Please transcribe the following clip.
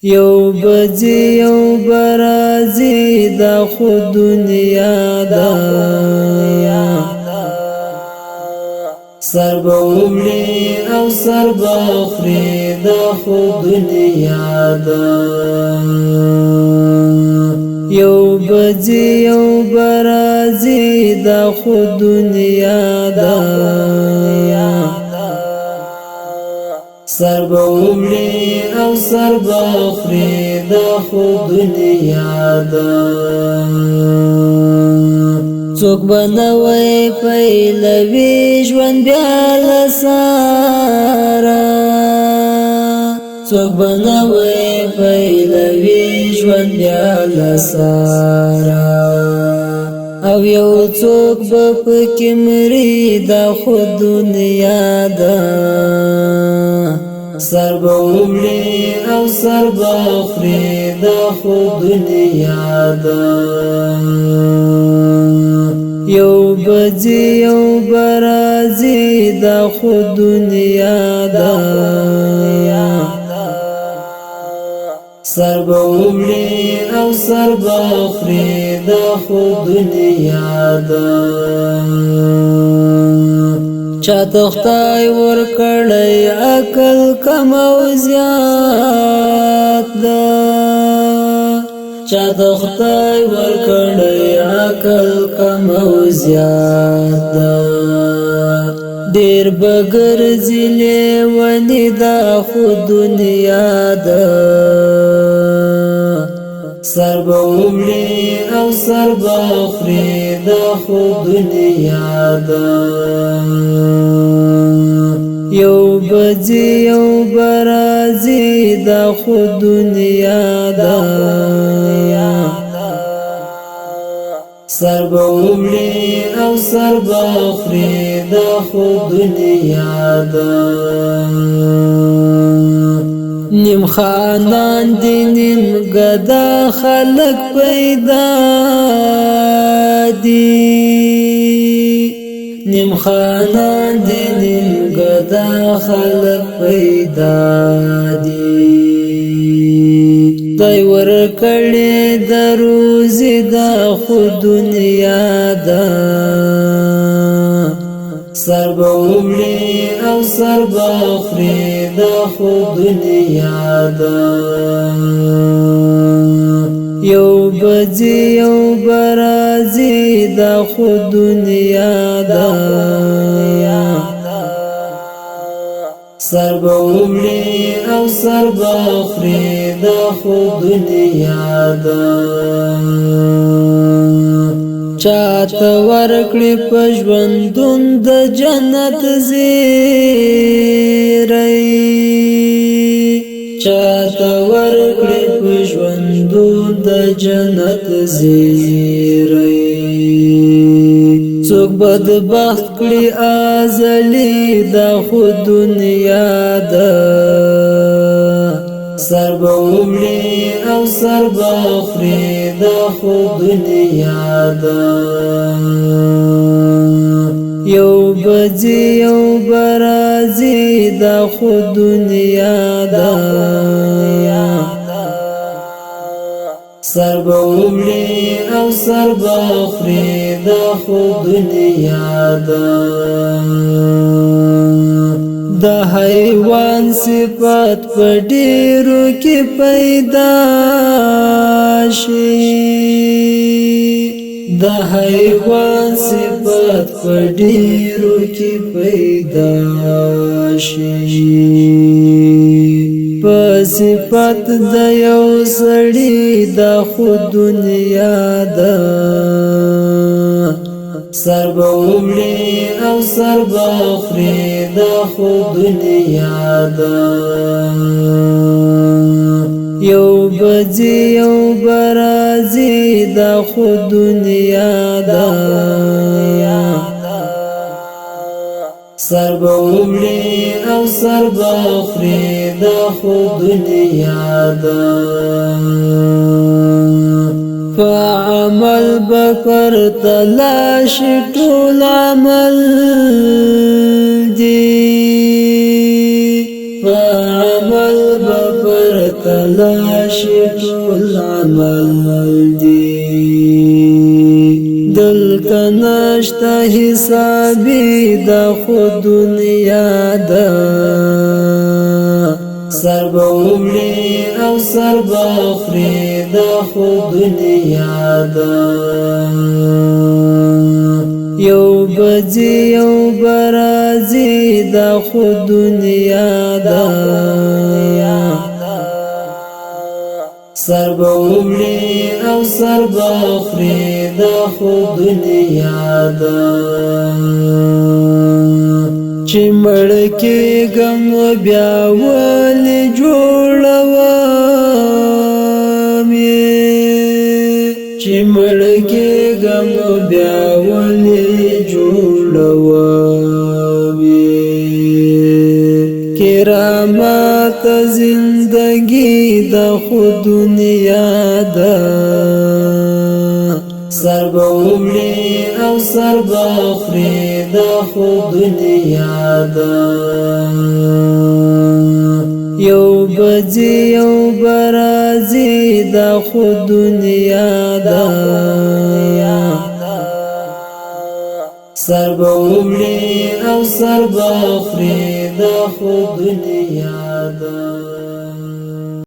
یو بځي یو برازي دا خو دنیا دا سر بومړي او سر بخري دا خو دنیا دا یو بځي یو برازي دا خو دنیا دا سر بومړي او سر بخري دا خو دنیا دا څوک بنوي پیلوي ژوند بیا لسارا څوک بنوي پیلوي ژوند بیا لسارا او یو څوک بپکې مري دا خو دنیا دا سر بومړي او سر بخري دا خو دنیا دا یو بځي یو برازي دا خو دنیا دا سر بومړي او سر بخري دا خو دنیا دا چاته خدای ور کړی عقل کم او زیات دا چاته خدای ور کړی عقل کم او زیات دا ډیر بغیر زله ونی دا خو دنیا دا سر بومړي او سر بخري دا خو دنیا دا یو بځي یو برازي دا خو دنیا دا سر بومړي او سر بخري دا خو دنیا دا نیم خاندان دی نیم گدا خلق پیدا دی نیم خاندان دی نیم گدا خلق پیدا دی دای ور کړي د روزي دا خو دنیا دا سر بومړي او سر بخري دا خو دنیا دا یو بځي یو برازي دا خو دنیا دا سر بومړي او سر بخري دا خو دنیا دا چاته ورکړي په ژوندون د جنت زیری چاته ورکړي په ژوندون د جنت زیری څوک بدبخت کړي ازلی دا خو دنیا دا سر بومړي او سر بخري دا خو دنیا دا یو بځي یو برازي دا خو دنیا دا سر بومړي او سر بخري دا خو دنیا دا د حیوان صفات په ډیرو کې پیدا شي د حیوان صفات په ډیرو کې پیدا شي په صفات د یو سړي د خو دنیا دا سر بومړي او سر بخري دا خو دنیا دا یو بځي یو برازي دا خو دنیا دا سر بومړي او سر بخري دا خو دنیا دا فعمل بکر تلاش ټول عمل دی فعمل بکر تلاش راشي ټول عمل دی دلته نشته حسابي دا خو دنیا ده سر به وړي او سر به خوري دا خو دنیا ده یو بځي یو برازي دا خو دنیا ده سر به وړي او سر به خوري دا خو دنیا ده چې مړ کېږم بیا ولې جوړوم چې مړ کېږم بیا ولې جوړوم کرامات زندگی دا خو دنیا ده سر به وړي او سر به خوري دا خو دنیا ده یو بځي یو برازي دا خو دنیا ده سر به وړي او سر به خوري دا خو دنیا ده